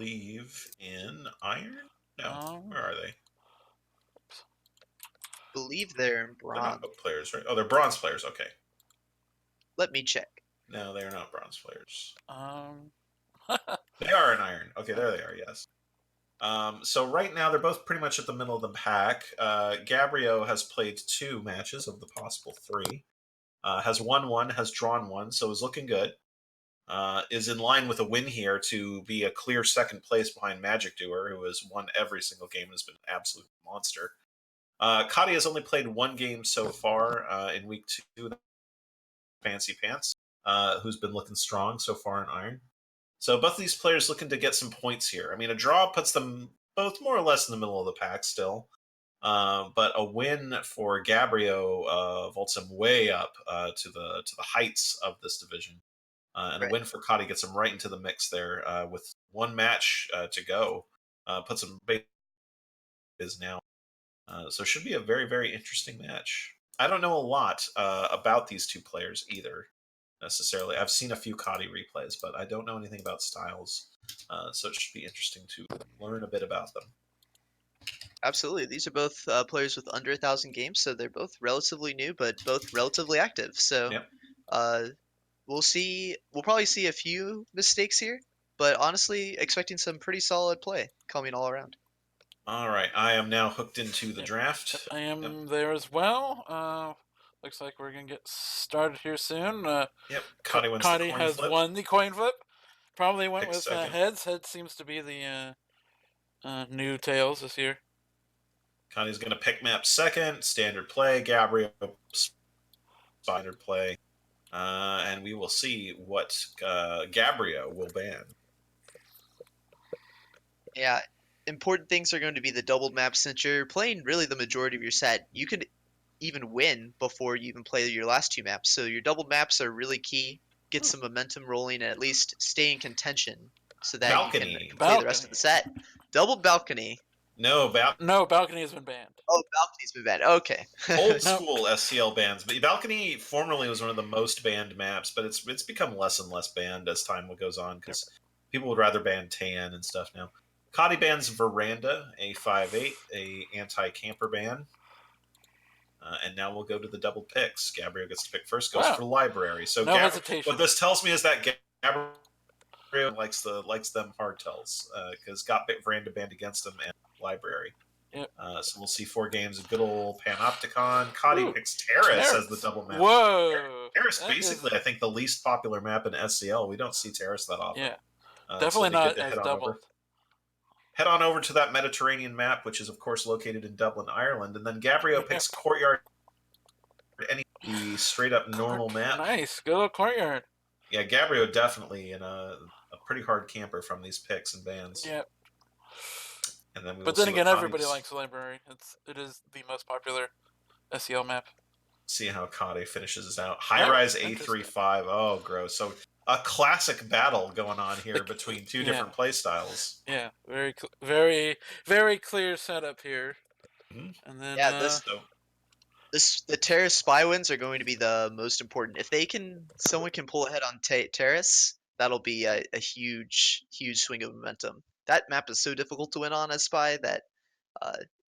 believe, in iron? No. Where are they? Believe they're in They're not bronze. oak players, right? Oh, they're bronze players. Okay. Let me check. No, they are not bronze players. Um, They are in iron. Okay, there they are. Yes. So right now they're both pretty much at the middle of the pack. Gabrio has played 2 matches of the possible 3. Has won 1, has drawn 1, so is looking good. Is in line with a win here to be a clear second place behind Magic Doer, who has won every single game and has been an absolute monster. Kotte has only played 1 game so far in week 2. Fancy Pants, who's been looking strong so far in Iron. So both of these players looking to get some points here. I mean, a draw puts them both more or less in the middle of the pack still. But a win for Gabrio vaults him way up to the heights of this division. And a win for Kotte gets him right into the mix there with 1 match to go. Puts him is now. So it should be a very, very interesting match. I don't know a lot about these 2 players either, necessarily. I've seen a few Kotte replays, but I don't know anything about styles. So it should be interesting to learn a bit about them. Absolutely. These are both players with under 1,000 games, so they're both relatively new, but both relatively active. So Yep. we'll probably see a few mistakes here, but honestly, expecting some pretty solid play coming all around. All right, I am now hooked into the draft. I am there as well. Looks like we're gonna get started here soon. Yep, Kotte wins the Kotte coin has flip. won the coin flip. Probably went Picks with second. heads. Heads seems to be the new tails this year. Kotte's going to pick map second. Standard play. Gabrio, standard play. And we will see what Gabrio will ban. Yeah, important things are going to be the doubled map. Since you're playing really the majority of your set, you could even win before you even play your last 2 maps. So your doubled maps are really key. Get some momentum rolling and at least stay in contention so that Balcony. you can play the rest of the set. Doubled balcony. No, balcony has been banned. Oh, balcony's been banned. Okay. Old school SCL bans. But balcony formerly was one of the most banned maps, but it's become less and less banned as time goes on because people would rather ban tan and stuff now. Kotte bans Veranda, a 5/8, a anti-camper ban. And now we'll go to the double picks. Gabrio gets to pick first, goes for library. So no hesitation. What this tells me is that Gabrio likes them hardtails because got Veranda banned against him and library. Yep. So we'll see 4 games of good old Panopticon. Kotte picks Terrace as the double map. Whoa! Terrace basically, I think, the least popular map in SCL. We don't see Terrace that often. Yeah. Definitely so not as doubled. Head on over to that Mediterranean map, which is, of course, located in Dublin, Ireland. And then Gabrio picks Courtyard. Any straight-up normal map. Nice. Good old Courtyard. Yeah, Gabrio definitely a pretty hard camper from these picks and bans. Yep. And then but then again, everybody likes library. It is the most popular SEL map. See how Kotte finishes this out. High-rise A35. Oh, gross. So a classic battle going on here between 2 different play styles. Yeah, very clear setup here. Mm-hmm. And then the Terrace spy wins are going to be the most important. If someone can pull ahead on Terrace, that'll be a huge swing of momentum. That map is so difficult to win on as spy that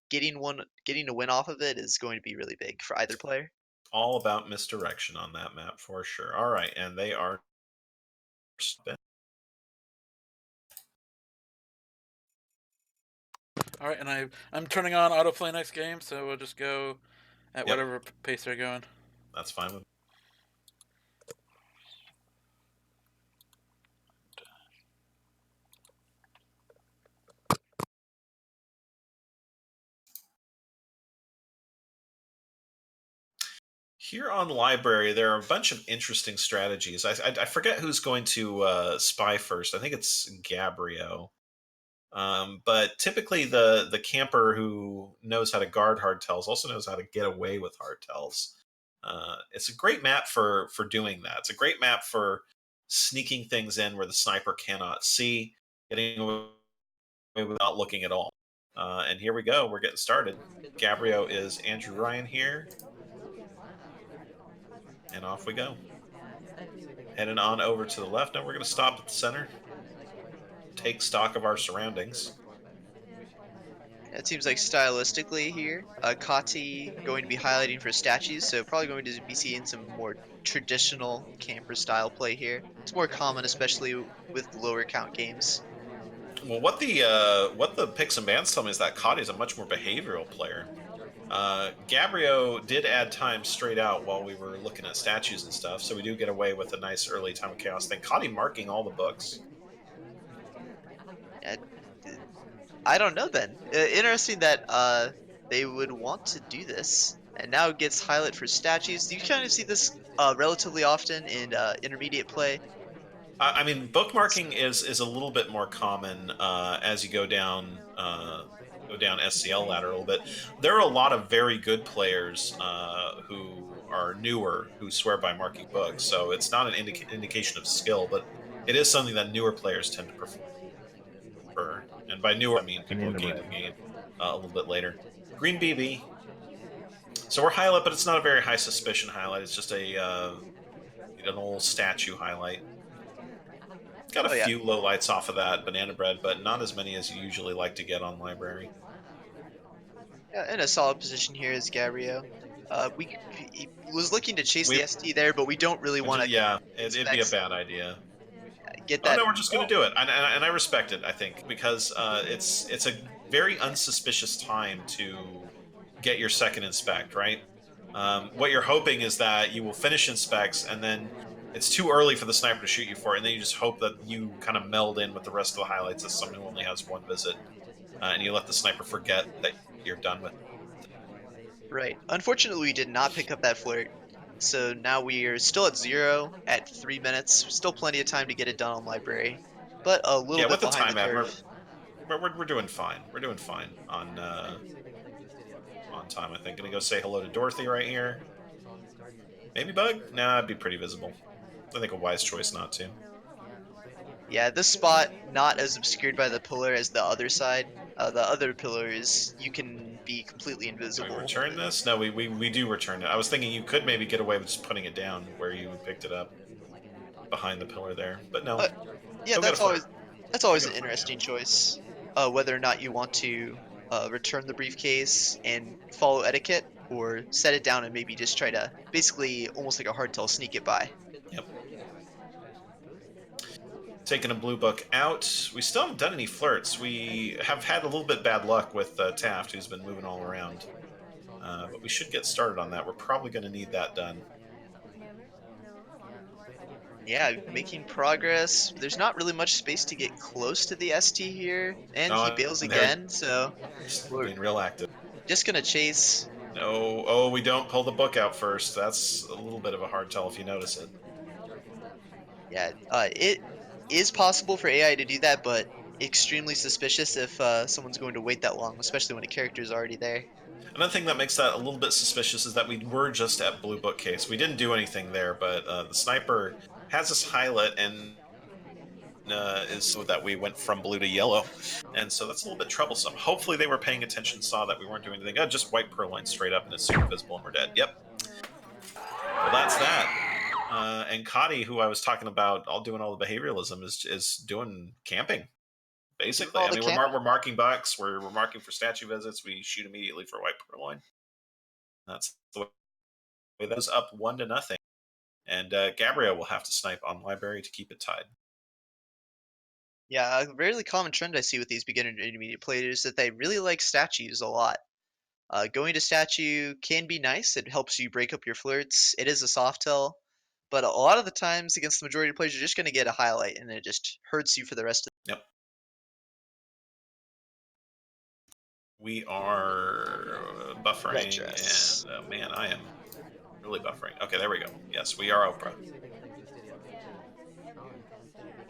getting a win off of it is going to be really big for either player. All about misdirection on that map for sure. All right, and they are all right, and I'm turning on autoplay next game, so we'll just go at whatever pace they're going. That's fine with me. Here on Library, there are a bunch of interesting strategies. I forget who's going to spy first. I think it's Gabrio. But typically the camper who knows how to guard hardtails also knows how to get away with hardtails. It's a great map for doing that. It's a great map for sneaking things in where the sniper cannot see, getting away without looking at all. And here we go. We're getting started. Gabrio is Andrew Ryan here. And off we go. Heading on over to the left. Now we're going to stop at the center. take stock of our surroundings. It seems like stylistically here, Kotte going to be highlighting for statues, so probably going to be seeing some more traditional camper style play here. It's more common, especially with lower count games. Well, what the picks and bans tell me is that Kotte is a much more behavioral player. Gabrio did add time straight out while we were looking at statues and stuff, so we do get away with a nice early time of chaos thing. Kotte marking all the books. Uh, I don't know then. Interesting that they would want to do this, and now it gets highlight for statues. Do you kind of see this relatively often in intermediate play? I mean, bookmarking is a little bit more common as you go down SCL ladder a little bit. There are a lot of very good players who are newer who swear by marking books, so it's not an indication of skill, but it is something that newer players tend to prefer. And by newer, I mean people who gained the game a little bit later. Green BB. So we're highlight, but it's not a very high suspicion highlight. It's just an old statue highlight. Got a Oh yeah, few low lights off of that banana bread, but not as many as you usually like to get on library. yeah, in a solid position here is Gabrio. He was looking to chase the We, ST there, but we don't really want to yeah, it'd be a inspect, bad idea. get Oh that. no, we're just going Oh, to do it, and I respect it. I think because it's a very unsuspicious time to get your second inspect, right? What you're hoping is that you will finish inspects, and then it's too early for the sniper to shoot you for it, and then you just hope that you kind of meld in with the rest of the highlights as someone who only has one visit, and you let the sniper forget that you're done with. right. Unfortunately, we did not pick up that flirt. So now we are still at 0 at 3 minutes. Still plenty of time to get it done on library, but a little Yeah, bit with the behind the time ad, curve. we're doing fine. We're doing fine on time. I think. Gonna go say hello to Dorothy right here. Maybe Bug? Nah, it'd be pretty visible. I think a wise choice not to. Yeah, this spot not as obscured by the pillar as the other side. The other pillars you can be completely Do we invisible. return this? No, we do return it. I was thinking you could maybe get away with just putting it down where you picked it up behind the pillar there, but no. But yeah, He'll get a flirt. that's He'll always get an a flirt. interesting choice. Whether or not you want to return the briefcase and follow etiquette, or set it down and maybe just try to basically almost like a hardtail sneak it by. Yep. Taking a blue book out. We still haven't done any flirts. We have had a little bit bad luck with Taft, who's been moving all around. But we should get started on that. We're probably going to need that done. Yeah, making progress. There's not really much space to get close to the ST here, and he Oh, bails and they're again, so just we're being real active. just gonna chase. No, oh, we don't pull the book out first. That's a little bit of a hard tell if you notice it. Yeah, it is possible for AI to do that, but extremely suspicious if someone's going to wait that long, especially when a character is already there. Another thing that makes that a little bit suspicious is that we were just at blue bookcase. We didn't do anything there, but the sniper has this highlight and is so that we went from blue to yellow, and so that's a little bit troublesome. Hopefully, they were paying attention, saw that we weren't doing anything. Just white purloin straight up, and it's super visible, and we're dead. Yep. Well, that's that. And Kotte, who I was talking about, all doing all the behavioralism, is doing camping. Doing Basically, all I the mean, camp. we're marking bucks. We're marking for statue visits. We shoot immediately for white purloin. That's the way that was up 1-0. And Gabrio will have to snipe on library to keep it tied. Yeah, a really common trend I see with these beginner and intermediate players is that they really like statues a lot. Going to statue can be nice. It helps you break up your flirts. It is a soft tell, but a lot of the times against the majority of players, you're just going to get a highlight, and it just hurts you for the rest of. Yep. We are Red buffering, dress. and man, I am really buffering. Okay, there we go. Yes, we are Oprah.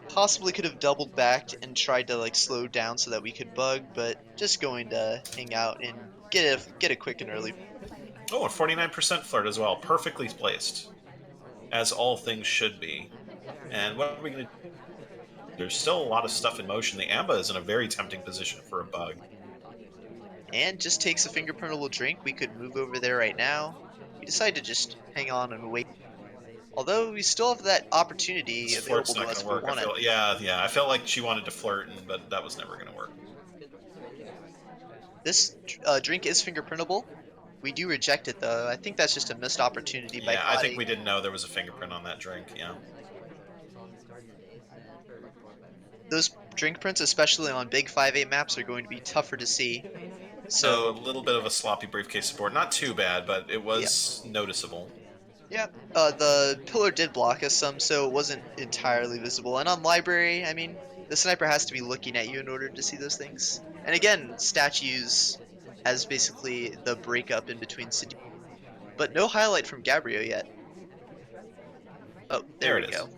Possibly could have doubled back and tried to like slow down so that we could bug, but just going to hang out and get a quick and early. Oh, a 49% flirt as well. Perfectly placed, as all things should be. And what are we going to do? There's still a lot of stuff in motion. The Amba is in a very tempting position for a bug. And just takes a fingerprintable drink. We could move over there right now. We decide to just hang on and wait. Although we still have that opportunity This available flirt's to not us going if to we work. I want it. feel, yeah. I felt like she wanted to flirt, but that was never going to work. This drink is fingerprintable. We do reject it though. I think that's just a missed opportunity by Yeah, I think Kotte. we didn't know there was a fingerprint on that drink. Yeah. Those drink prints, especially on big 5-8 maps, are going to be tougher to see. Oh, a So little bit of a sloppy briefcase support. Not too bad, but it yeah, was noticeable. yeah. The pillar did block us some, so it wasn't entirely visible. And on library, I mean, the sniper has to be looking at you in order to see those things. And again, statues as basically the breakup in between city. But no highlight from Gabrio yet. Oh, there There we it is. go.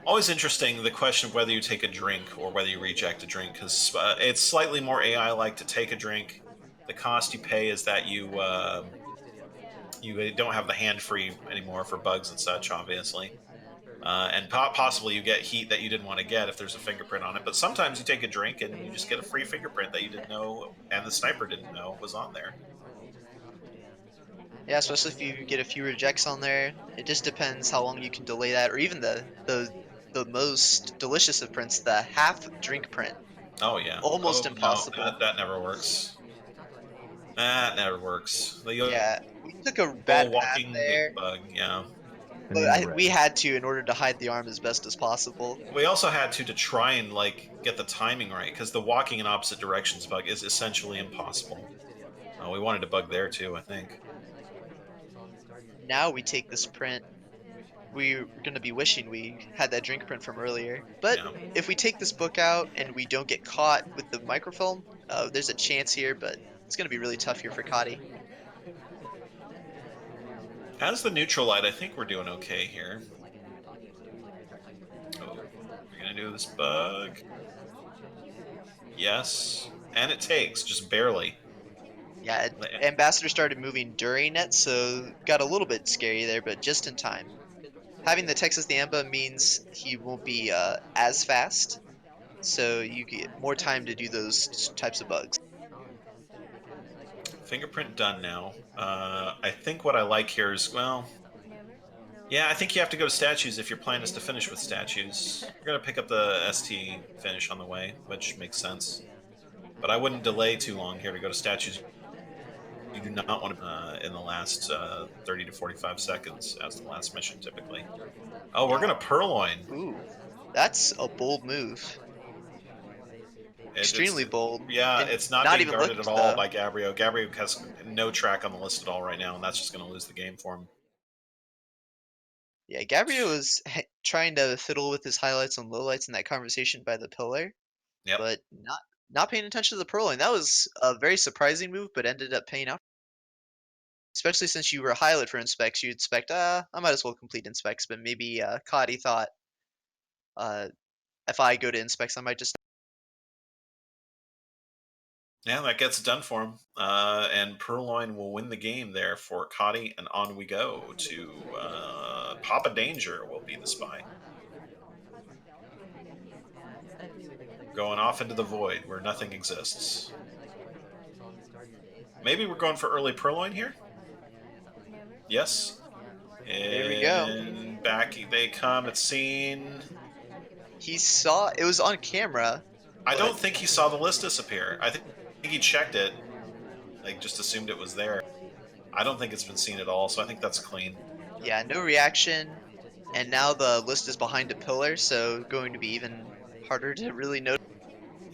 Always interesting the question of whether you take a drink or whether you reject a drink, because it's slightly more AI-like to take a drink. The cost you pay is that you don't have the hand free anymore for bugs and such, obviously. And possibly you get heat that you didn't want to get if there's a fingerprint on it. But sometimes you take a drink and you just get a free fingerprint that you didn't know and the sniper didn't know was on there. Yeah, especially if you get a few rejects on there. It just depends how long you can delay that, or even the most delicious of prints, the half drink print. Oh yeah. Almost Oh no, impossible. that never works. That never works. The Yeah, we took a bad whole path walking there, bug. Yeah. but we had to in order to hide the arm as best as possible. We also had to try and like get the timing right because the walking in opposite directions bug is essentially impossible. We wanted to bug there too, I think. Now we take this print. We're going to be wishing we had that drink print from earlier. But Yeah. if we take this book out and we don't get caught with the microfilm, there's a chance here, but it's going to be really tough here for Kotte. As the neutral light, I think we're doing okay here. Oh, we're gonna do this bug. Yes, and it takes just barely. Yeah, Ambassador started moving during it, so got a little bit scary there, but just in time. Having the Texas the Amba means he won't be as fast, so you get more time to do those types of bugs. Fingerprint done now. I think what I like here is, well, yeah, I think you have to go to statues if your plan is to finish with statues. We're gonna pick up the ST finish on the way, which makes sense. But I wouldn't delay too long here to go to statues. You do not want to in the last 30 to 45 seconds as the last mission typically. Oh, we're Yeah. gonna purloin. Ooh, that's a bold move. It's Extremely bold. yeah, And it's not not being even guarded at looked all though. by Gabrio. Gabrio has no track on the list at all right now, and that's just going to lose the game for him. Yeah, Gabrio was trying to fiddle with his highlights and lowlights in that conversation by the pillar, Yep. but not paying attention to the purloin. That was a very surprising move, but ended up paying off. Especially since you were highlight for inspects, you'd expect, I might as well complete inspects, but maybe Kotte thought, uh, if I go to inspects, I might just. Yeah, that gets it done for him. And Purloin will win the game there for Kotte, and on we go to Papa Danger will be the spy. Going off into the void where nothing exists. Maybe we're going for early Purloin here? Yes. There we go. And back they come. It's seen. He saw it was on camera, I but don't think he saw the list disappear. I think he checked it, like just assumed it was there. I don't think it's been seen at all, so I think that's clean. yeah, no reaction. And now the list is behind a pillar, so going to be even harder to really notice.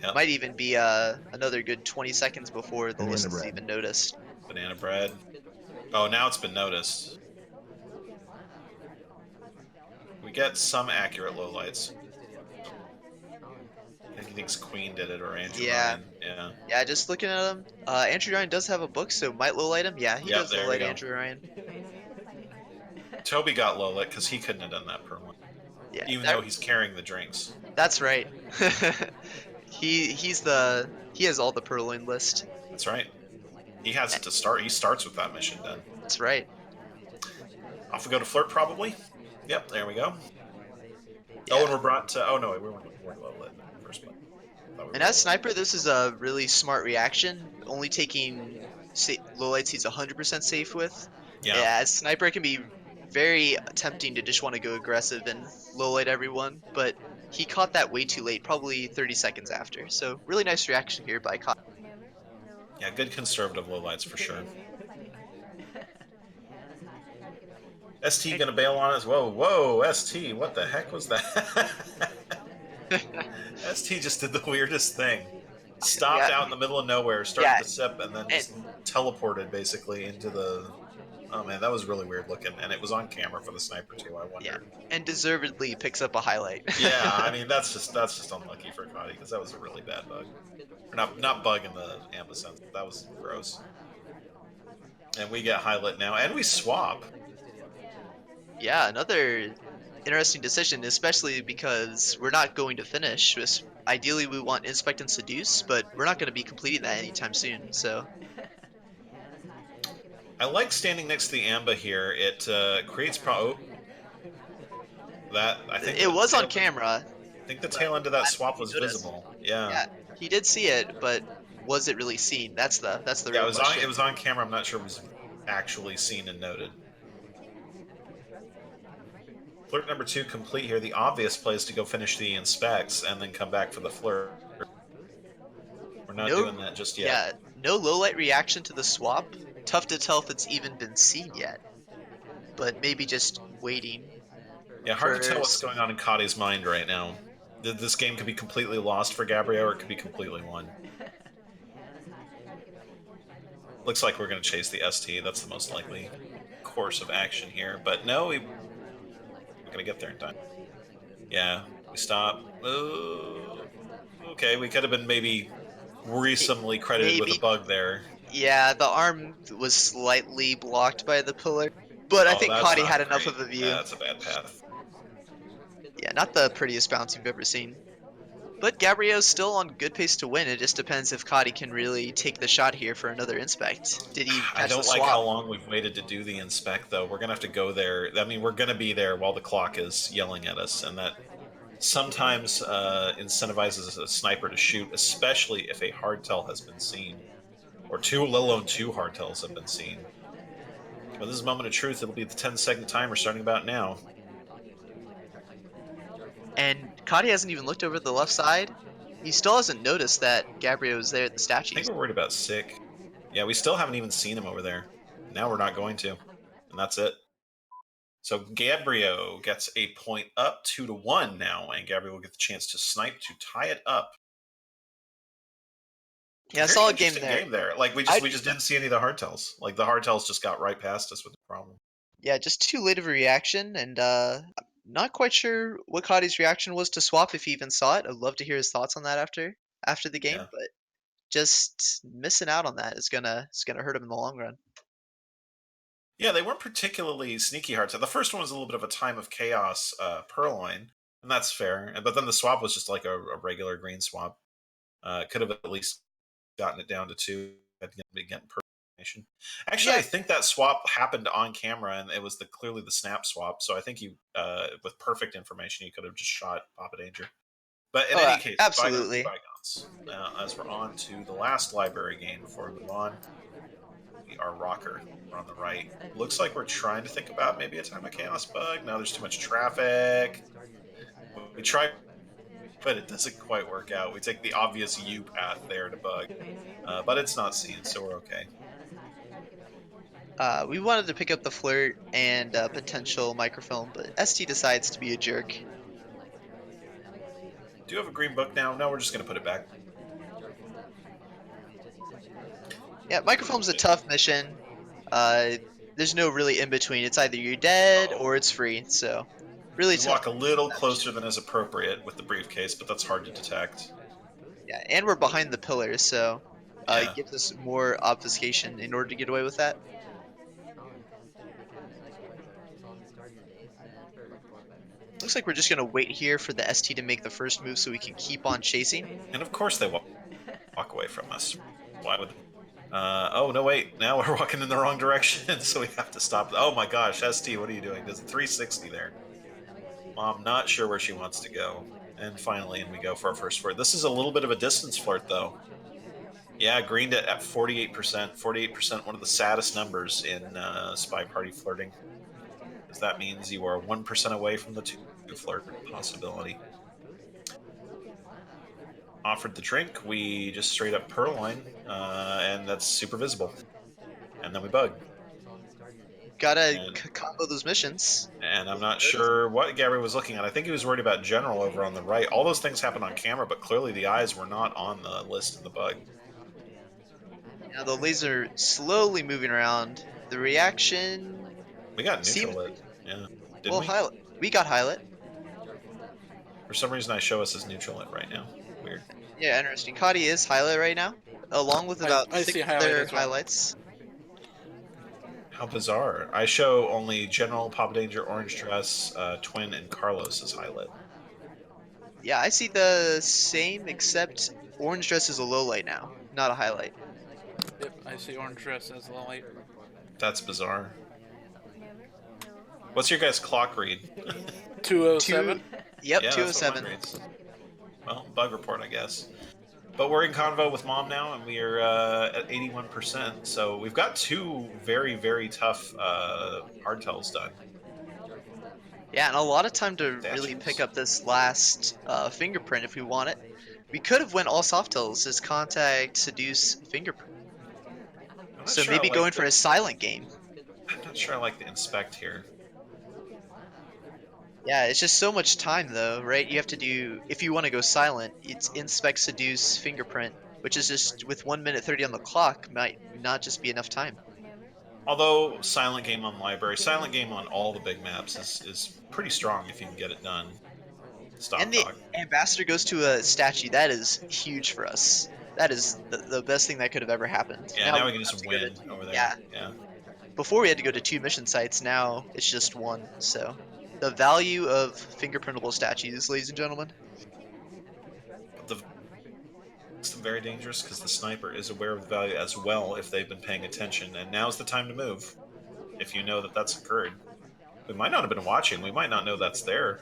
Yep. Might even be another good 20 seconds before the list is even noticed. Banana bread. Oh, now it's been noticed. We get some accurate lowlights. I think he thinks Queen did it or Andrew Yeah, Ryan. Yeah. yeah, just looking at him. Andrew Ryan does have a book, so might lowlight him. Yeah, he Yep, does there we lowlight go. Andrew Ryan. Toby got low lit because he couldn't have done that per one, Yeah, even though he's carrying the drinks. that's right. He has all the purloin list. That's right. He has it to start. He starts with that mission done. That's right. Off we go to Flirt, probably. Yep, there we go. Yeah. Oh, and we're brought to. Oh no, we weren't low lit in the first place. And as sniper, this is a really smart reaction. Only taking low lights he's 100% safe with. Yeah. Yeah, as sniper, it can be very tempting to just want to go aggressive and low-light everyone, but he caught that way too late, probably 30 seconds after. So really nice reaction here by Kotte. Yeah, good conservative lowlights for sure. ST gonna bail on us. Whoa, ST, what the heck was that? ST just did the weirdest thing. Stopped Yeah, out in the middle of nowhere, started yeah, to sip, and then and just teleported basically into the. Oh man, that was really weird looking, and it was on camera for the sniper too. I yeah, wondered. and deservedly picks up a highlight. Yeah, I mean that's just unlucky for Kotte because that was a really bad bug, or not bug in the Amba sense. That was gross. And we get highlight now, and we swap. Yeah, another interesting decision, especially because we're not going to finish. Ideally, we want Inspect and Seduce, but we're not going to be completing that anytime soon. So I like standing next to the Amba here. It creates that I think it the was on tail, camera, I think the but tail end of that I don't think swap he was noticed. visible. Yeah, Yeah, he did see it, but was it really seen? That's the yeah, real it question. was on camera. I'm not sure it was actually seen and noted. Flirt number 2 complete here. The obvious play is to go finish the inspects and then come back for the flirt. We're not No, doing that just yet. yeah, no low light reaction to the swap. Tough to tell if it's even been seen yet, but maybe just waiting Yeah, hard to tell for. what's going on in Kotte's mind right now. This game could be completely lost for Gabrio, or it could be completely won. Looks like we're going to chase the ST. That's the most likely course of action here. But no, we're going to get there in time. Yeah, we stop. Okay, we could have been maybe worrisomely credited with a Maybe. bug there. Yeah, the arm was slightly blocked by the pillar, but I Oh, think that's Kotte had not enough great. of a view. That's a bad path. Yeah, not the prettiest bounce you've ever seen. But Gabrio's still on good pace to win. It just depends if Kotte can really take the shot here for another inspect. Did he I catch the don't like how swap? long we've waited to do the inspect, though. We're going to have to go there. I mean, we're going to be there while the clock is yelling at us, and that sometimes incentivizes a sniper to shoot, especially if a hardtail has been seen, or let alone 2 hardtails have been seen. But this is a moment of truth. It'll be the 10-second timer starting about now. And Kotte hasn't even looked over the left side. He still hasn't noticed that Gabrio is there at the I think statues. we're worried about Sick. Yeah, we still haven't even seen him over there. Now we're not going to, and that's it. So Gabrio gets a point up 2-1 now, and Gabrio will get the chance to snipe to tie it up. Yeah, Very solid interesting game there. Like we just didn't see any of the hardtails. Like the hardtails just got right past us with the problem. Yeah, just too late of a reaction, and not quite sure what Cotte's reaction was to swap if he even saw it. I'd love to hear his thoughts on that after the Yeah. game, but just missing out on that is gonna hurt him in the long run. Yeah, they weren't particularly sneaky hardtail. The first one was a little bit of a time of chaos purloin, and that's fair. But then the swap was just like a regular green swap. Could have at least gotten it down to 2. Had to get information. Actually, Yeah, I think that swap happened on camera, and it was clearly the snap swap. So I think you, with perfect information, you could have just shot Papa Danger. But in oh, any case, bygones be absolutely. bygones. As we're on to the last library game before we move on, our rocker. We're on the right. Looks like we're trying to think about maybe a time of chaos bug. No, there's too much traffic. We try, but it doesn't quite work out. We take the obvious U path there to bug, but it's not seen, so we're okay. We wanted to pick up the flirt and potential microfilm, but ST decides to be a jerk. Do you have a green book now? No, we're just going to put it back. Yeah, microfilm's a tough mission. Uh, there's no really in between. It's either you're dead Oh. or it's free. So really We tough. walk a little closer than is appropriate with the briefcase, but that's hard to detect. Yeah, and we're behind the pillars, so Yeah. it gives us more obfuscation in order to get away with that. Looks like we're just gonna wait here for the ST to make the first move so we can keep on chasing. And of course they walk away from us. Why would... oh, no, wait. Now we're walking in the wrong direction, so we have to stop. Oh my gosh, ST, what are you doing? There's a 360 there. Mom, not sure where she wants to go. And finally, in we go for our first flirt. This is a little bit of a distance flirt, though. Yeah, greened it at 48%. 48%, one of the saddest numbers in SpyParty flirting. because that means you are 1% away from the 2 flirt possibility. Offered the drink, we just straight up purloin, and that's super visible. And then we bug. Gotta And, combo those missions. and I'm not sure what Gabrio was looking at. I think he was worried about General over on the right. All those things happened on camera, but clearly the eyes were not on the list of the bug. Now the laser slowly moving around. The reaction We got seems neutral it. Yeah. Didn't well. we? Highlight. We got highlight. For some reason, I show us as neutral it right now. Weird. Yeah, interesting. Kotte is highlight right now, along with about I 6 see highlight other as well. highlights. How bizarre. I show only General, Papa Danger, Orange Dress, Twin, and Carlos as highlight. Yeah, I see the same, except orange dress is a low light now, not a highlight. Yep, I see orange dress as the light. That's bizarre. What's your guys' clock read? 207. Yep, Yeah, that's what mine 207. reads. Well, bug report, I guess. But we're in convo with Mom now, and we are at 81%. So we've got 2 very, very tough hardtails done. Yeah, and a lot of time to really Statues. pick up this last fingerprint if we want it. We could have went all soft tails as contact, seduce, fingerprint. I'm not So sure I maybe like going for a silent game. I'm not sure I like the inspect here. Yeah, it's just so much time though, right? You have to do, if you want to go silent, it's inspect, seduce, fingerprint, which is just with 1 minute 30 on the clock might not just be enough time. Although silent game on library, silent game on all the big maps is pretty strong if you can get it done. Stop And the talk. ambassador goes to a statue. That is huge for us. That is the best thing that could have ever happened. Yeah, Now now we we can don't have just to go to, win over there. yeah. Yeah. Before we had to go to 2 mission sites. Now it's just 1. So the value of fingerprintable statues, ladies and gentlemen. But it's very dangerous because the sniper is aware of the value as well if they've been paying attention, and now's the time to move. If you know that that's occurred, we might not have been watching. We might not know that's there.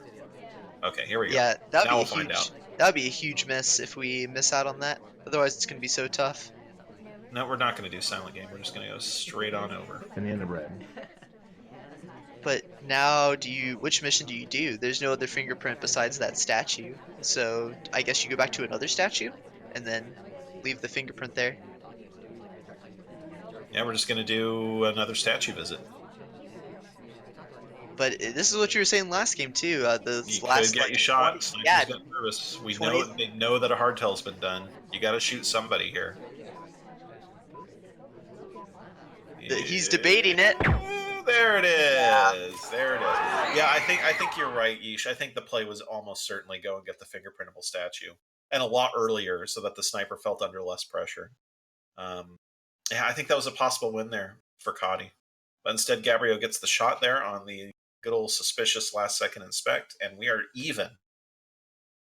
Okay, here we go. Yeah, that'd Now be a we'll find out. huge miss if we miss out on that. Otherwise, it's gonna be so tough. No, we're not going to do silent game. We're just going to go straight on over. Banana bread. But now, which mission do you do? There's no other fingerprint besides that statue. So I guess you go back to another statue and then leave the fingerprint there. Yeah, we're just going to do another statue visit. But this is what you were saying last game too. The You last could get like you shot. 20 Snipers yeah, get nervous. We 20 know they know that a hardtail's been done. You got to shoot somebody here. he's debating it. There it is. Yeah. There it is. Yeah, I think you're right, Yeesh. I think the play was almost certainly go and get the fingerprintable statue, and a lot earlier, so that the sniper felt under less pressure. Yeah, I think that was a possible win there for Kotte. But instead, Gabrio gets the shot there on the good old suspicious last second inspect, and we are even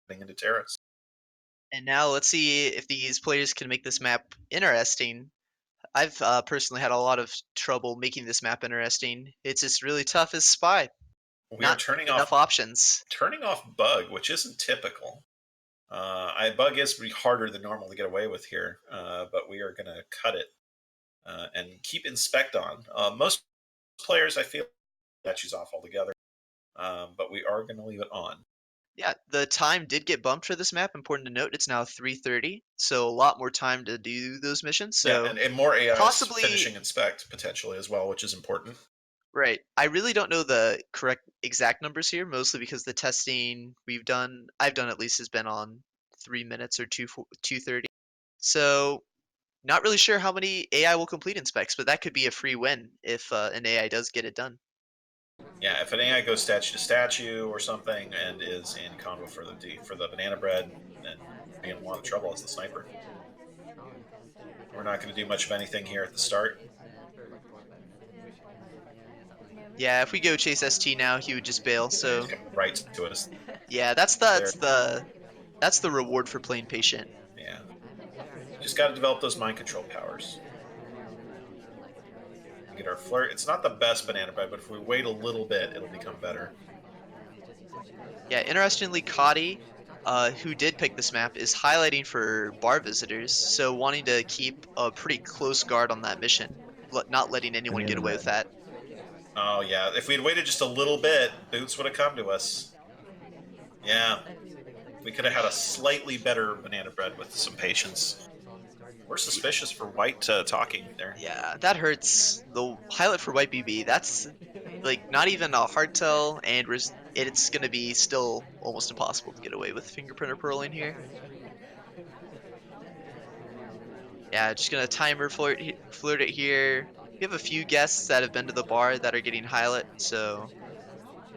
heading into Terrace. And now let's see if these players can make this map interesting. I've personally had a lot of trouble making this map interesting. It's just really tough as Spy. We Not are turning enough off options. bug, which isn't typical. Bug is pretty harder than normal to get away with here, but we are going to cut it and keep inspect on. Most players, I feel, statues off altogether, but we are going to leave it on. Yeah, the time did get bumped for this map. Important to note, it's now 3:30, so a lot more time to do those missions. So yeah, and more AIs possibly finishing inspect potentially as well, which is important. right. I really don't know the correct exact numbers here, mostly because the testing I've done at least, has been on 3 minutes or 2:30. So not really sure how many AI will complete inspects, but that could be a free win if an AI does get it done. Yeah, if an AI goes statue to statue or something and is in convo for the banana bread, then be in a lot of trouble as the sniper. We're not going to do much of anything here at the start. Yeah, if we go chase ST now, he would just bail. So He's coming right to us. yeah, that's the reward for playing patient. Yeah, just got to develop those mind control powers. Get our flirt. It's not the best banana bread, but if we wait a little bit, it'll become better. Yeah, interestingly, Kotte, who did pick this map, is highlighting for bar visitors, so wanting to keep a pretty close guard on that mission, not letting anyone get away with that. Oh, yeah. If we'd waited just a little bit, Boots would have come to us. Yeah. We could have had a slightly better banana bread with some patience. We're suspicious for White talking there. Yeah, that hurts. The highlight for White BB, that's like not even a hardtail, and it's gonna be still almost impossible to get away with fingerprint or purling here. Yeah, just gonna timer flirt it here. We have a few guests that have been to the bar that are getting highlight, so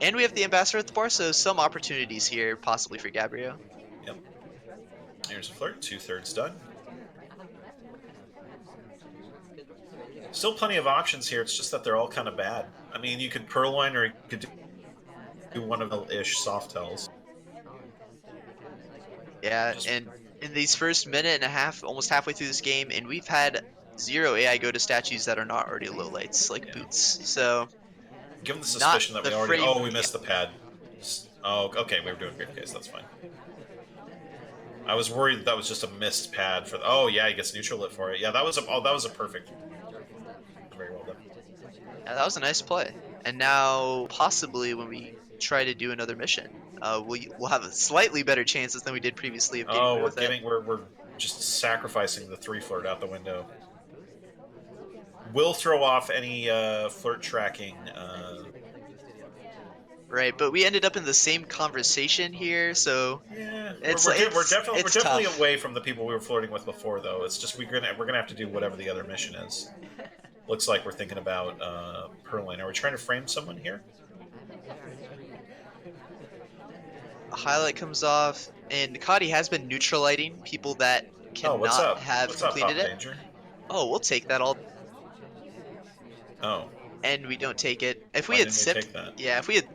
and we have the ambassador at the bar, so some opportunities here possibly for Gabrio. Yep. Here's a flirt. 2/3 done. Still plenty of options here. It's just that they're all kind of bad. I mean, you could purloin or you could do one of the ish soft tells. Yeah, Just and in these first minute and a half, almost halfway through this game, and we've had 0 AI go to statues that are not already lowlights, like yeah. Boots. So Given the not suspicion that the we already. frame. Oh, we Yeah, missed the pad. Oh, okay. We were doing briefcase. That's fine. I was worried that was just a missed pad for. Oh yeah, he gets neutral lit for it. Yeah, that was a. Oh, that was a perfect. Very well done. yeah, that was a nice play. And now possibly when we try to do another mission, we'll have a slightly better chances than we did previously of getting Oh, away with it. we're just sacrificing the 3 flirt out the window. Will throw off any flirt tracking. Right, but we ended up in the same conversation here, so Yeah, we're it's definitely tough. away from the people we were flirting with before, though. It's just we're gonna have to do whatever the other mission is. Looks like we're thinking about Perlane. Are we trying to frame someone here? A highlight comes off, and Kotte has been neutralizing people that Oh, what's cannot up? have What's up, completed Papa it. Danger? Oh, we'll take that all, Oh, and we don't take it. If we why had didn't we sipped, take that? yeah, if we had,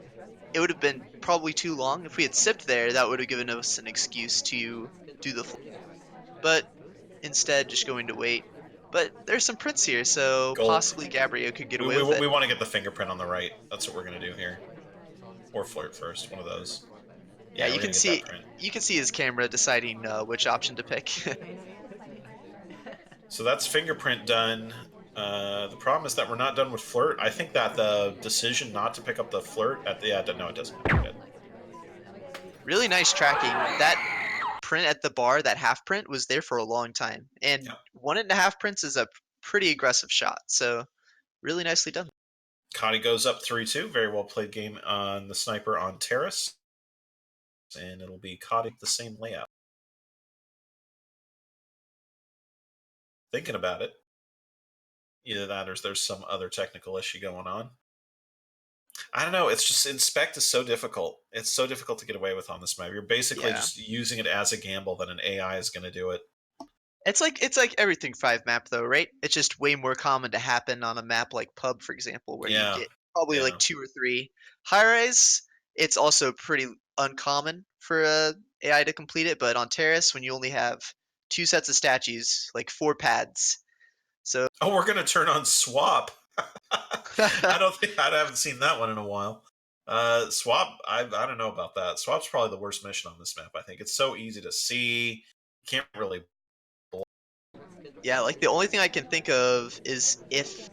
it would have been probably too long. If we had sipped there, that would have given us an excuse to do the, but instead just going to wait. But there's some prints here, so Gulp. possibly Gabrio could get We, away we, with it. we want to get the fingerprint on the right. That's what we're gonna do here. Or flirt first, one of those. Yeah, Yeah, we're gonna get that print. you can see his camera deciding which option to pick. So that's fingerprint done. The problem is that we're not done with flirt. I think that the decision not to pick up the flirt at the no, it doesn't. We're good. Really nice tracking. That print at the bar, that half print, was there for a long time. And Yeah. 1.5 prints is a pretty aggressive shot. So really nicely done. Connie goes up 3-2. Very well played game on the sniper on Terrace. And it'll be Connie the same layout. Thinking about it. Either that or there's some other technical issue going on. I don't know. It's just inspect is so difficult. It's so difficult to get away with on this map. You're basically Yeah. just using it as a gamble that an AI is going to do it. It's like everything 5 map though, right? It's just way more common to happen on a map like Pub, for example, where you Yeah. get probably Yeah. like 2 or 3. High rise, it's also pretty uncommon for a AI to complete it, but on Terrace, when you only have 2 sets of statues, like 4 pads. So Oh, we're going to turn on swap. I haven't seen that one in a while. Swap, I don't know about that. Swap's probably the worst mission on this map. I think it's so easy to see. You can't really. yeah, like the only thing I can think of is if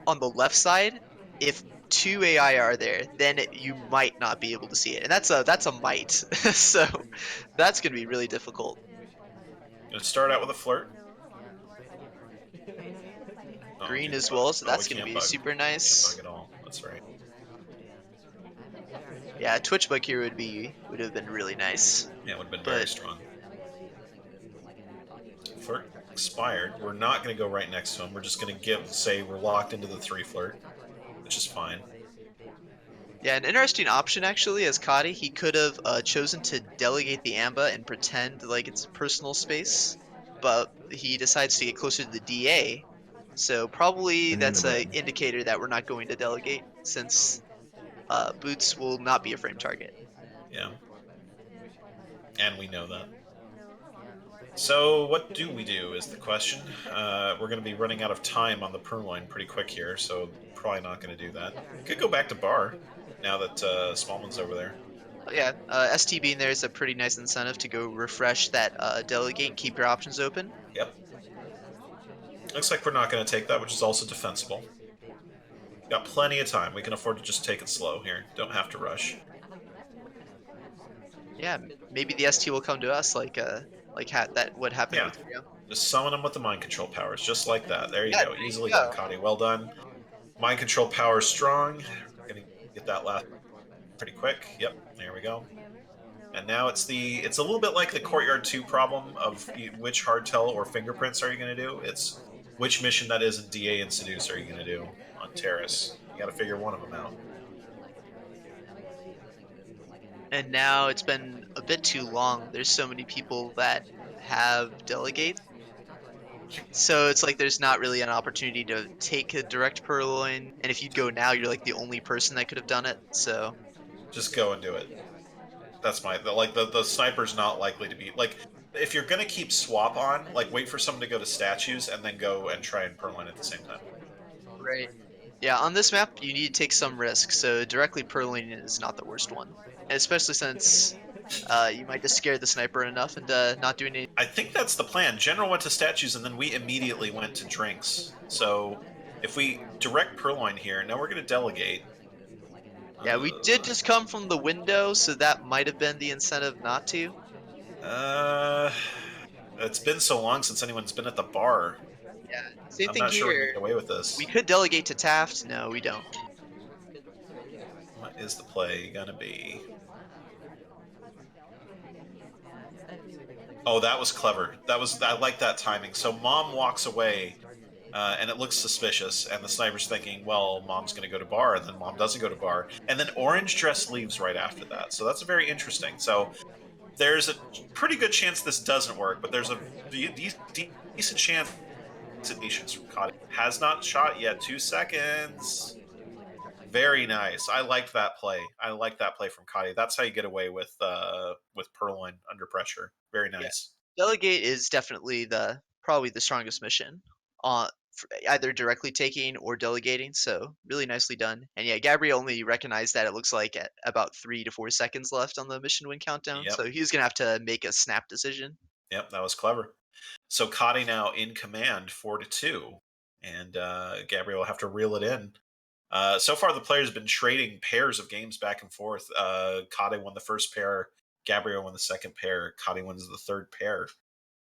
on the left side, if 2 AI are there, then you might not be able to see it, and that's a might. So that's gonna be really difficult. Gonna start out with a flirt. Oh, we Green can't as bug. well, so Oh, we that's gonna can't be bug. super Can't bug nice. at all. That's right. Yeah, Twitch bug here would have been really nice, Yeah, it would have been very but strong. Flirt expired. We're not going to go right next to him. We're just going to say we're locked into the 3 flirt, which is fine. yeah, an interesting option actually as Kotte, he could have chosen to delegate the Amba and pretend like it's personal space, but he decides to get closer to the DA. So probably Banana that's a bread. indicator that we're not going to delegate since Boots will not be a frame target. Yeah. And we know that. So what do we do is the question. We're going to be running out of time on the purloin pretty quick here, so probably not going to do that. Could go back to bar now that Smallman's over there. Yeah, ST being there is a pretty nice incentive to go refresh that delegate and keep your options open. Yep. Looks like we're not going to take that, which is also defensible. Got plenty of time. We can afford to just take it slow here. Don't have to rush. Yeah, maybe the ST will come to us that what happened Yeah. with Rio. Just summon them with the mind control powers, just like that. There you Yeah, go. there you Easily done, go. Kotte. Well done. Mind control power strong. We're gonna get that last pretty quick. Yep, there we go. And now it's a little bit like the Courtyard 2 problem of which hardtail or fingerprints are you going to do? It's which mission that is in DA and Seduce are you going to do on Terrace? You got to figure one of them out. And now it's been a bit too long. There's so many people that have delegate. So it's like there's not really an opportunity to take a direct purloin. And if you go now, you're like the only person that could have done it. So Just go and do it. That's the sniper's not likely to be like if you're going to keep swap on, like wait for someone to go to statues and then go and try and purloin at the same time. right. Yeah, on this map you need to take some risk. So directly purloining is not the worst one. And especially since you might just scare the sniper enough and not doing any. I think that's the plan. General went to statues, and then we immediately went to drinks. So if we direct Purloin here, now we're going to delegate. Yeah, we did just come from the window, so that might have been the incentive not to. Uh, it's been so long since anyone's been at the bar. Yeah, same I'm thing not sure we can here. get away with We this. could delegate to Taft. No, we don't. What is the play going to be? Oh, that was clever. I like that timing. So mom walks away, and it looks suspicious, and the sniper's thinking, well, mom's going to go to bar, and then mom doesn't go to bar, and then orange dress leaves right after that. So that's very interesting. So there's a pretty good chance this doesn't work, but there's a decent chance it patience from Kotte. Has not shot yet. 2 seconds. Very nice. I liked that play. I like that play from Kotte. That's how you get away with Purloin under pressure. Very Yeah, nice. delegate is definitely the probably the strongest mission on either directly taking or delegating. So really nicely done. And yeah, Gabrio only recognized that it looks like at about 3 to 4 seconds left on the mission win countdown. Yep. So he's gonna have to make a snap decision. Yep. That was clever. So Kotte now in command, 4-2, and Gabriel will have to reel it in. So far, the players have been trading pairs of games back and forth. Kotte won the first pair. Gabriel won the second pair. Kotte wins the third pair.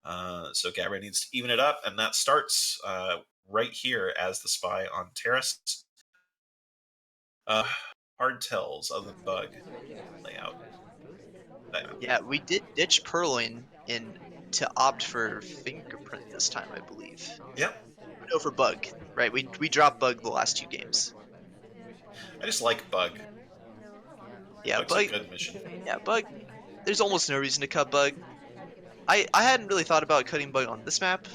So Gabrio needs to even it up, and that starts right here as the spy on Terrace. Hard tells other than bug layout. Yeah, we did ditch Purloin in to opt for fingerprint this time, I believe. Yep. No, for bug, right? We dropped bug the last 2 games. I just like bug. Yeah, Bug's a bug. good mission. Yeah, bug. There's almost no reason to cut bug. I hadn't really thought about cutting bug on this map.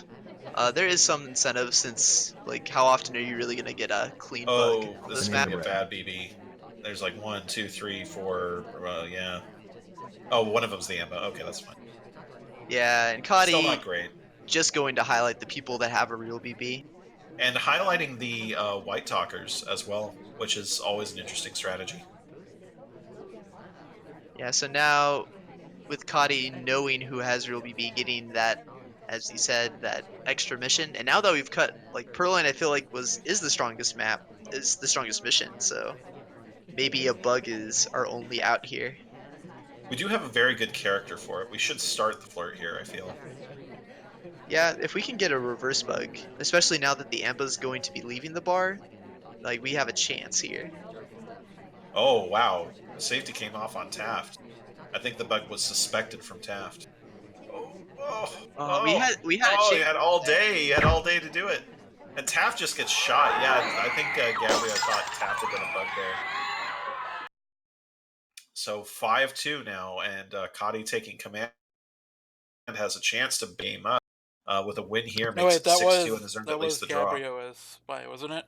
There is some incentive since like how often are you really gonna get a clean bug Oh, on this is this gonna map? be a bad BB. There's like 1, 2, 3, 4. Yeah. Oh, one of them's the ammo. Okay, that's fine. Yeah, and Still Kotte not great. just going to highlight the people that have a real BB. And highlighting the white talkers as well, which is always an interesting strategy. Yeah, so now with Kotte knowing who has real BB, getting that, as he said, that extra mission, and now that we've cut like Purloin, I feel like is the strongest map, is the strongest mission. So maybe a bug is our only out here. We do have a very good character for it. We should start the flirt here, I feel. Yeah, if we can get a reverse bug, especially now that the Amba's going to be leaving the bar, like we have a chance here. Oh, wow. Safety came off on Taft. I think the bug was suspected from Taft. Oh, oh, We oh, had a oh, you chance. had all day. You had all day to do it. And Taft just gets shot. Yeah, I think Gabrio thought Taft had been a bug there. So 5-2 now, and Kotte taking command has a chance to game up with a win here. No, Makes wait, it 6-2 and has earned that at least was the draw. Gabrio as spy, wasn't it?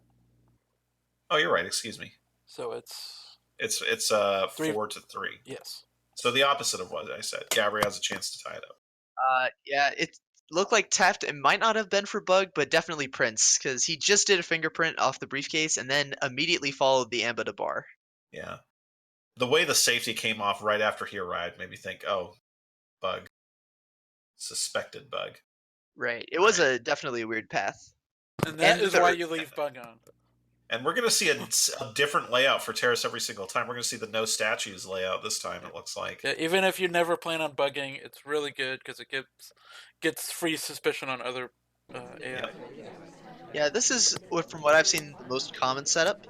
Oh, you're right. Excuse me. So it's It's 4-3. Yes. So the opposite of what I said. Gabrio has a chance to tie it up. Yeah, it looked like Taft. It might not have been for bug, but definitely Prince, because he just did a fingerprint off the briefcase and then immediately followed the Amba to bar. Yeah. The way the safety came off right after he arrived made me think, oh, bug. Suspected bug. Right. It was definitely a weird path. And that And is third. why you leave bug on. And we're going to see a different layout for Terrace every single time. We're going to see the no statues layout this time, it looks like. Yeah, even if you never plan on bugging, it's really good because it gets free suspicion on other AI. Yep. Yeah, this is from what I've seen the most common setup.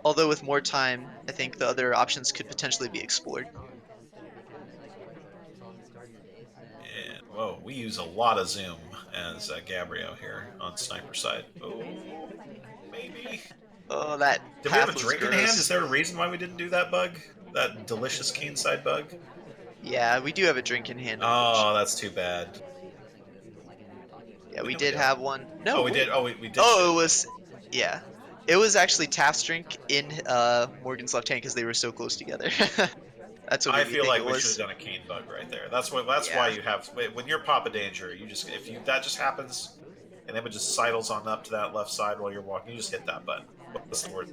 Although with more time, I think the other options could potentially be explored. And whoa, we use a lot of zoom as Gabrio here on sniper side. Oh, maybe. Oh, that Did we have a path was drink in hand? Is gross. there a reason why we didn't do that bug? That delicious cane side bug? Yeah, we do have a drink in hand, Oh, unfortunately. that's too bad. Yeah, we No, we did don't. have one. No, Oh, we did. wait. Oh, we did Oh, shit. it was, yeah. It was actually Taft's drink in Morgan's left hand because they were so close together. That's what I made me feel think it like we should have was. done a cane bug right there. That's what. That's why Yeah. you have when you're Papa Danger. You just if you that just happens, and then it just sidles on up to that left side while you're walking. You just hit that button. What's the word?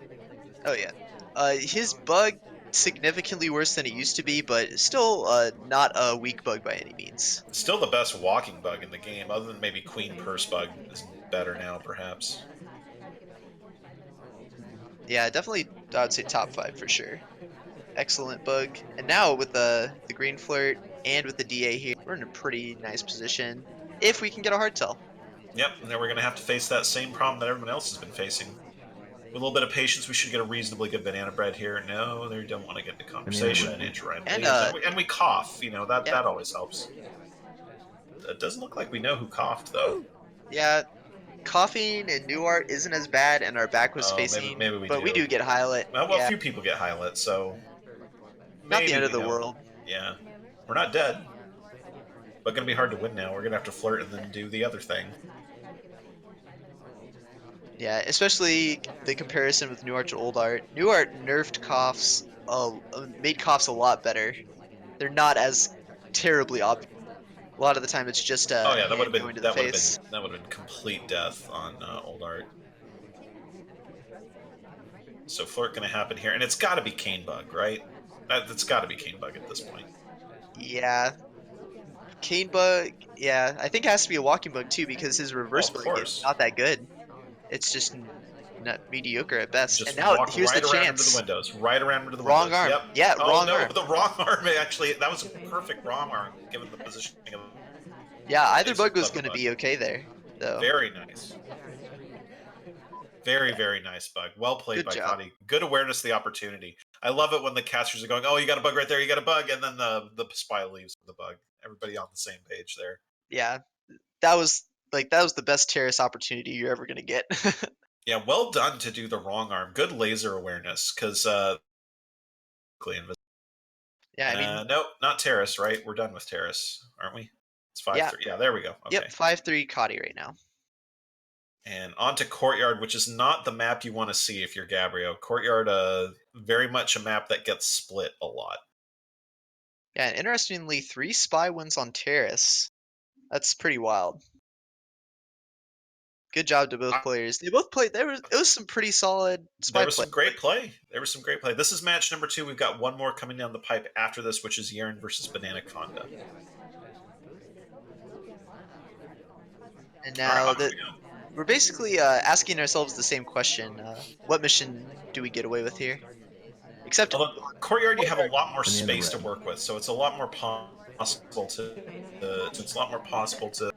Oh, yeah. His bug significantly worse than it used to be, but still not a weak bug by any means. Still the best walking bug in the game, other than maybe Queen Purse bug is better now, perhaps. Yeah, definitely, I would say top five for sure. Excellent bug. And now with the green flirt and with the DA here, we're in a pretty nice position if we can get a hardtail. Yep, and then we're going to have to face that same problem that everyone else has been facing. With a little bit of patience, we should get a reasonably good banana bread here. No, they don't want to get into conversation, and Ryan And leaves, and we cough. That yeah, that always helps. It doesn't look like we know who coughed though. yeah, coughing and new art isn't as bad, and our back was Oh, maybe facing, maybe we but we do. do get highlight. Well, a Yeah, few people get highlight, so not the maybe end of we the know. world. Yeah, we're not dead, but gonna be hard to win now. We're gonna have to flirt and then do the other thing. Yeah, especially the comparison with new art to old art. New art nerfed coughs, made coughs a lot better. They're not as terribly obvious. A lot of the time, it's just Oh a yeah, hand going to the face. that would have been complete death on old art. So flirt gonna happen here, and it's got to be cane bug, right? It's got to be cane bug at this point. Yeah, cane bug. Yeah, I think it has to be a walking bug too because his Oh, reverse of bug is course. not that good. It's just not mediocre at best. And Just now walk here's the right around into the chance. windows. Right around into the Wrong windows. arm. Yep. Yeah, Oh wrong no, arm. the wrong arm. Actually, that was a perfect wrong arm given the positioning of Yeah, the either laser. bug was Clever going to bug. be okay there, though. Very nice. Very, Yeah, very nice bug. Well played good by job. Kotte. Good awareness of the opportunity. I love it when the casters are going, "Oh, you got a bug right there. You got a bug," and then the spy leaves the bug. Everybody on the same page there. Yeah, that was the best terrace opportunity you're ever going to get. Yeah, well done to do the wrong arm. Good laser awareness because Yeah, I mean, no, not Terrace. Right, we're done with Terrace, aren't we? It's five yeah, three. Yeah, there we go. yep, Okay. 5-3 Kotte right now. And on to Courtyard, which is not the map you want to see if you're Gabrio. Courtyard, very much a map that gets split a lot. Yeah, and interestingly, 3 spy wins on terrace. That's pretty wild. Good job to both players. They both played. It was some pretty solid There spy was play. some great play. There was some great play. This is match number 2. We've got one more coming down the pipe after this, which is Yeren versus Banana Conda. And All right, now how do that we go? we're basically asking ourselves the same question: what mission do we get away with here? Except Although Courtyard, you have a Courtyard. lot more space to work with, so it's a lot more possible it's a lot more possible to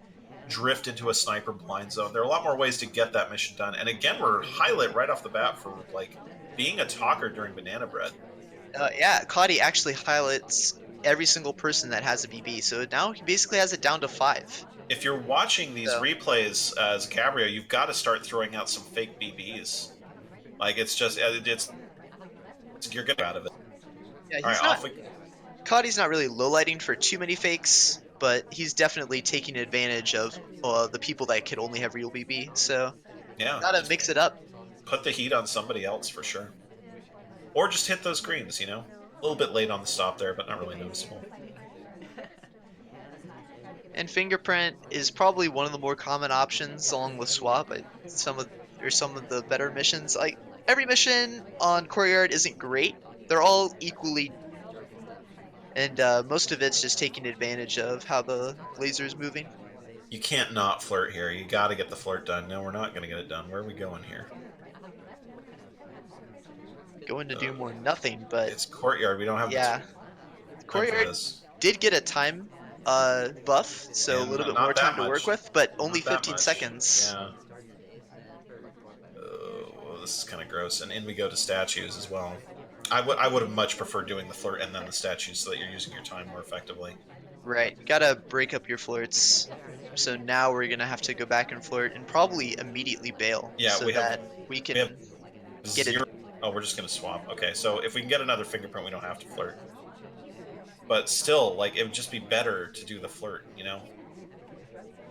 drift into a sniper blind zone. There are a lot more ways to get that mission done. And again, we're highlight right off the bat for like being a talker during Banana Bread. Yeah, Kotte actually highlights every single person that has a BB, so now he basically has it down to 5. If you're watching these So replays as Gabrio, you've got to start throwing out some fake BBs. Like it's just you're getting out of it. yeah, All right, he's not. off we. Cotty's not really lowlighting for too many fakes, but he's definitely taking advantage of the people that could only have real BB. So Yeah, gotta just mix it up. put the heat on somebody else for sure, or just hit those greens. A little bit late on the stop there, but not really noticeable. And fingerprint is probably one of the more common options along with swap. Some of the better missions. Like every mission on Courtyard isn't great. They're all equally, and most of it's just taking advantage of how the laser is moving. You can't not flirt here. You got to get the flirt done. No, we're not going to get it done. Where are we going here? going to do more nothing, but It's Courtyard. We don't have yeah. the time for Courtyard this. did get a time buff, so a And little bit more not time that to work much. with, but only Not that 15 much. seconds. Yeah. Oh, this is kind of gross. And in we go to statues as well. I would have much preferred doing the flirt and then the statues so that you're using your time more effectively. Right, gotta break up your flirts. So now we're gonna have to go back and flirt and probably immediately bail Yeah, so that we we have can get it. zero. Oh, we're just gonna swap. Okay, so if we can get another fingerprint, we don't have to flirt. But still, like it would just be better to do the flirt, you know?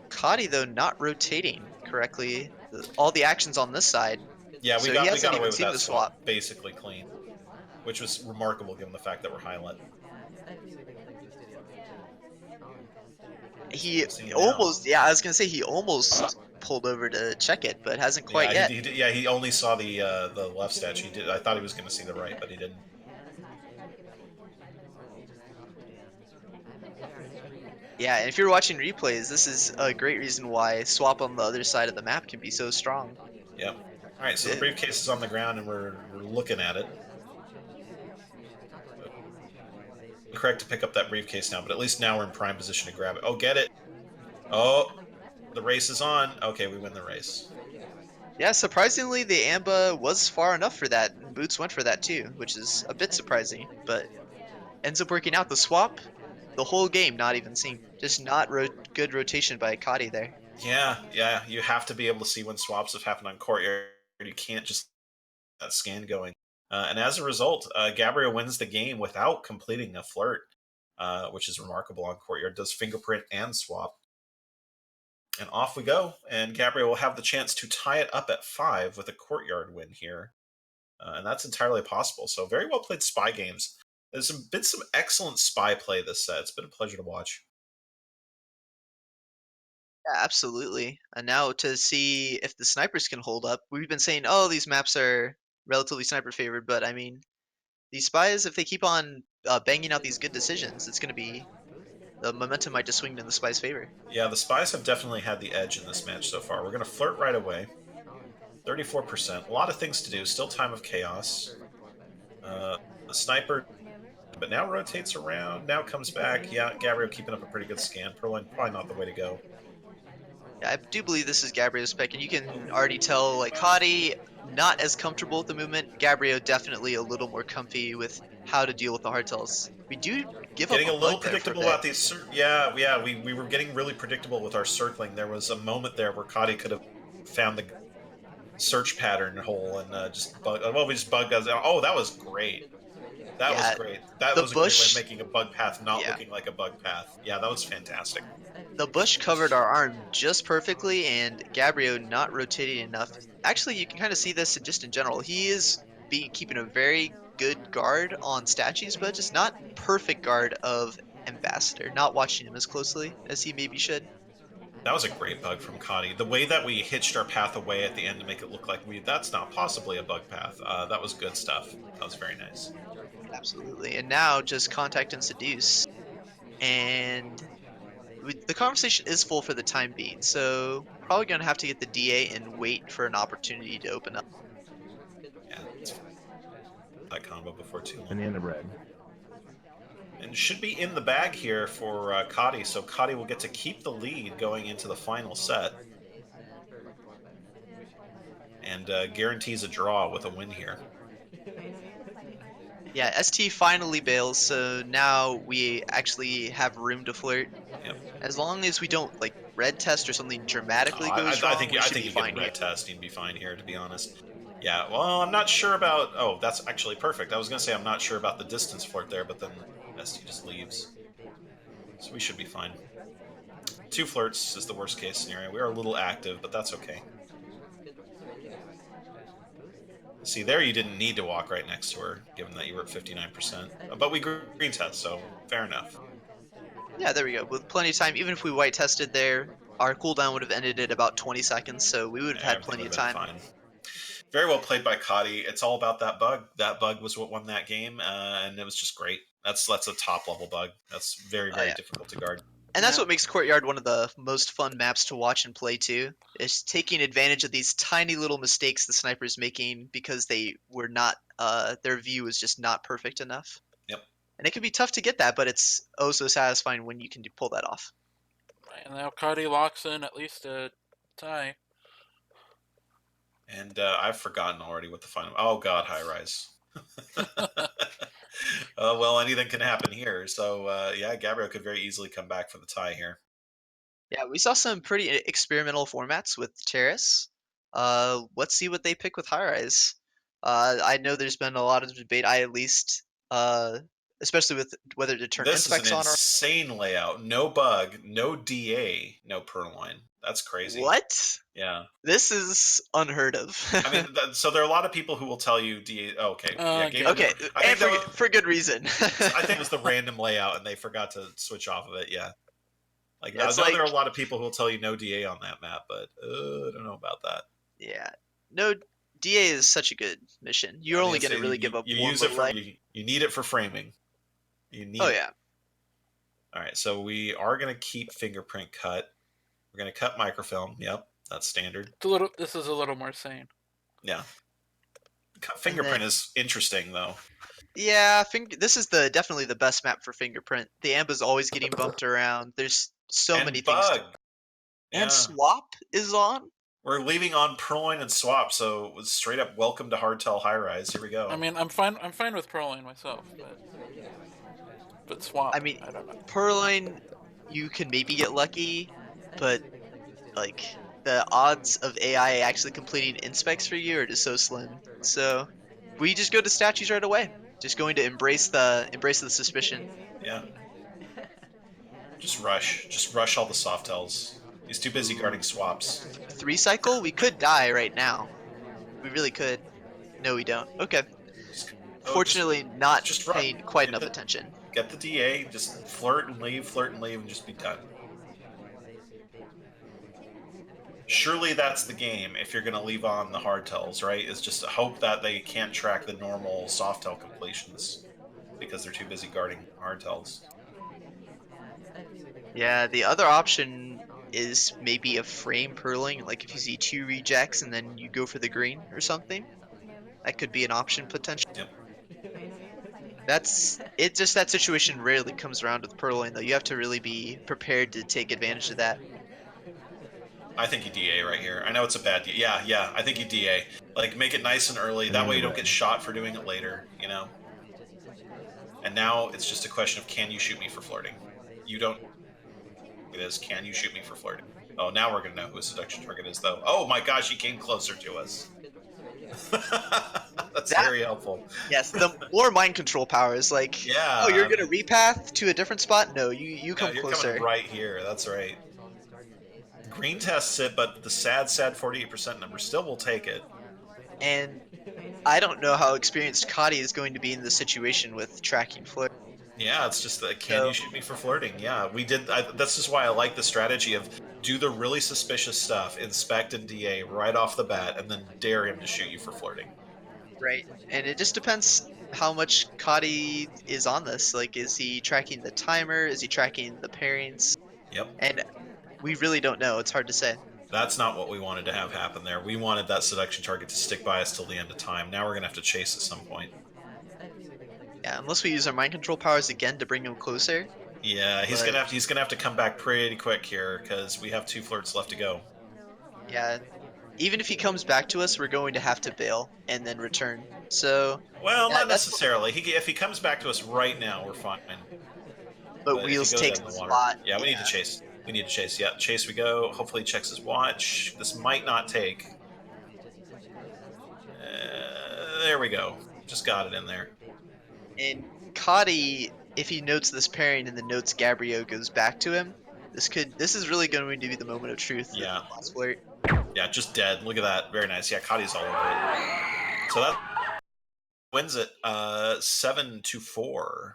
Kotte though not rotating correctly. All the actions on this side, Yeah, so he we hasn't got away even with seen that the swap. swap basically clean, which was remarkable given the fact that we're highlight. He Seeing now. almost, yeah, I was gonna say he almost pulled over to check it, but hasn't quite Yeah, yet. he did, yeah, he only saw the left statue. He did. I thought he was going to see the right, but he didn't. Yeah, and if you're watching replays, this is a great reason why swap on the other side of the map can be so strong. Yep. All right, so the It- briefcase is on the ground and we're looking at it. Correct to pick up that briefcase now, but at least now we're in prime position to grab it. Oh, get it! Oh, the race is on. Okay, we win the race. yeah, surprisingly, the Amba was far enough for that, and Boots went for that too, which is a bit surprising, but ends up working out. The swap, the whole game not even seen. Just not good rotation by Kotte there. Yeah, yeah. You have to be able to see when swaps have happened on Courtyard. You can't just that scan going. And as a result, Gabrio wins the game without completing a flirt, which is remarkable on Courtyard. Does fingerprint and swap. And off we go. And Gabrio will have the chance to tie it up at 5 with a Courtyard win here. And that's entirely possible. So very well played spy games. There's been some excellent spy play this set. It's been a pleasure to watch. Yeah, absolutely. And now to see if the snipers can hold up. We've been saying, oh, these maps are relatively sniper favored, but I mean, these spies, if they keep on banging out these good decisions, it's going to be the momentum might just swing in the spies' favor. Yeah, the spies have definitely had the edge in this match so far. We're going to flirt right away. 34%. A lot of things to do. Still time of chaos. The sniper, but now rotates around. Now comes back. Yeah, Gabrio keeping up a pretty good scan. Probably not the way to go. Yeah, I do believe this is Gabrio's pick, and you can already tell, like, Hadi not as comfortable with the movement. Gabrio definitely a little more comfy with how to deal with the hardtails. We do give up Getting a a little bug there for a predictable bit. about these. Yeah. We were getting really predictable with our circling. There was a moment there where Kadi could have found the search pattern hole and just bug. Well, we just bugged us. Oh, that was great. That was Yeah, great. That the was a great way of bush, making a bug path not yeah, looking like a bug path. Yeah, that was fantastic. the bush covered our arm just perfectly, and Gabrio not rotating enough. Actually, you can kind of see this just in general. He is keeping a very good guard on statues, but just not perfect guard of Ambassador. Not watching him as closely as he maybe should. That was a great bug from Connie. The way that we hitched our path away at the end to make it look like that's not possibly a bug path. That was good stuff. That was very nice. Absolutely. And now just contact and seduce. And the conversation is full for the time being. So probably going to have to get the DA and wait for an opportunity to open up. Yeah, it's that combo before too long. Banana bread. And should be in the bag here for Kadi, so Kadi will get to keep the lead going into the final set. And guarantees a draw with a win here. Yeah, ST finally bails, so now we actually have room to flirt. Yep. As long as we don't like red test or something dramatically I, goes I wrong, think we I should think be you get a fine here. red test and be fine here, to be honest. Yeah, well, I'm not sure about. Oh, that's actually perfect. I was gonna say I'm not sure about the distance flirt there, but then ST just leaves, so we should be fine. 2 flirts is the worst case scenario. We are a little active, but that's okay. See, there you didn't need to walk right next to her, given that you were at 59%. But we green test, so fair enough. Yeah, there we go. With plenty of time, even if we white tested there, our cooldown would have ended at about 20 seconds, so we would have had Everything plenty would of have been time. fine. Very well played by Kadi. It's all about that bug. That bug was what won that game, and it was just great. That's a top level bug. That's very Oh very yeah. difficult to guard. And that's Yeah. what makes Courtyard one of the most fun maps to watch and play too. Is taking advantage of these tiny little mistakes the sniper's making because they were not their view was just not perfect enough. Yep. And it can be tough to get that, but it's oh so satisfying when you can pull that off. And now Kotte locks in at least a tie. And I've forgotten already what the final. Oh God, high rise. Well, anything can happen here. So yeah, Gabrio could very easily come back for the tie here. Yeah, we saw some pretty experimental formats with Terrace. Let's see what they pick with High Rise. I know there's been a lot of debate. I at least, uh, especially with whether to turn This is an inspects on or insane layout. No bug, no DA, no purloin. That's crazy. what? Yeah. This is unheard of. I mean, so there are a lot of people who will tell you DA. Oh, okay, yeah, game Okay. over. Okay, I and think that was, for good reason. I think it was the random layout, and they forgot to switch off of it. Yeah, like Yeah, I it's know there are like a lot of people who will tell you no DA on that map, but I don't know about that. yeah, no, DA is such a good mission. You're I mean, only gonna really give up you one use it little for leg. you need it for framing. You need Oh it. yeah, All right, so we are going to keep fingerprint cut. We're going to cut microfilm. Yep, that's standard. It's a little. This is a little more sane. Yeah. Cut and fingerprint then is interesting though. yeah, this is the definitely the best map for fingerprint. The amp is always getting bumped around. There's so many And things bug. to, and Yeah. swap is on. We're leaving on purloin and swap, so it was straight up welcome to hardtail high rise. Here we go. I mean, I'm fine. I'm fine with Proline myself, but swap. I mean, I don't know. Purloin, you can maybe get lucky, but like the odds of AI actually completing inspects for you are just so slim. So we just go to statues right away. Just going to embrace the suspicion. Yeah. Just rush all the soft tells. He's too busy Ooh, guarding swaps. 3 cycle. We could die right now. We really could. No, we don't. Okay. Just, oh, Fortunately, not just run. paying quite enough attention. Get the DA. Just flirt and leave, and just be done. Surely that's the game. If you're going to leave on the hardtails, right? Is just hope that they can't track the normal softtail completions because they're too busy guarding hardtails. Yeah, the other option is maybe a frame purling, like if you see 2 rejects and then you go for the green or something. That could be an option potentially. Yep. That's it. Just that situation rarely comes around with purloin though. You have to really be prepared to take advantage of that. I think you DA right here. I know it's a bad DA. Yeah. I think you DA. Like, make it nice and early. That way you don't get shot for doing it later, you know? And now it's just a question of can you shoot me for flirting? You don't. It is, can you shoot me for flirting? Oh, now we're going to know who a seduction target is, though. Oh my gosh, he came closer to us. That's That very helpful. yes, the more mind control power is like, Yeah. oh, you're gonna repath to a different spot. No, you Yeah, come you're closer. coming right here. That's right. Green tests it, but the sad 48% number still will take it. And I don't know how experienced Kotte is going to be in this situation with tracking flirt. Yeah, it's just that can So you shoot me for flirting? Yeah, we did. This is why I like the strategy of do the really suspicious stuff, inspect and DA right off the bat, and then dare him to shoot you for flirting. right, and it just depends how much Kotte is on this. Like, is he tracking the timer? Is he tracking the pairings? Yep. And we really don't know. It's hard to say. That's not what we wanted to have happen there. We wanted that seduction target to stick by us till the end of time. Now we're going to have to chase at some point. Yeah, unless we use our mind control powers again to bring him closer. Yeah, he's But gonna have to come back pretty quick here because we have 2 flirts left to go. yeah, even if he comes back to us, we're going to have to bail and then return. So Well, yeah, not necessarily. If he comes back to us right now, we're fine. but But if he wheels goes takes out in the the water, spot. yeah, we need to Yeah, chase. We need to chase. Yeah, chase we go. Hopefully, he checks his watch. This might not take. There we go. Just got it in there. and Kotte, if he notes this pairing and then notes Gabrio goes back to him, this is really going to be the moment of truth. The Yeah. last flirt. Yeah, just dead. Look at that. Very nice. Yeah, Cotty's all over it. So that wins it 7-4.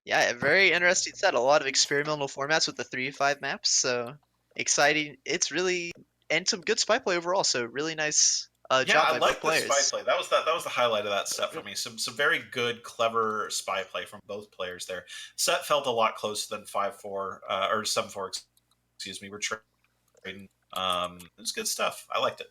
Yeah, a very interesting set. A lot of experimental formats with the 3-5 maps. So exciting. It's really and some good spy play overall. So really nice Yeah, job I by like both the spy players. play. That was the highlight of that set for me. Some very good, clever spy play from both players there. Set felt a lot closer than 5-4 or 7-4. Excuse me. We're trading. It was good stuff. I liked it.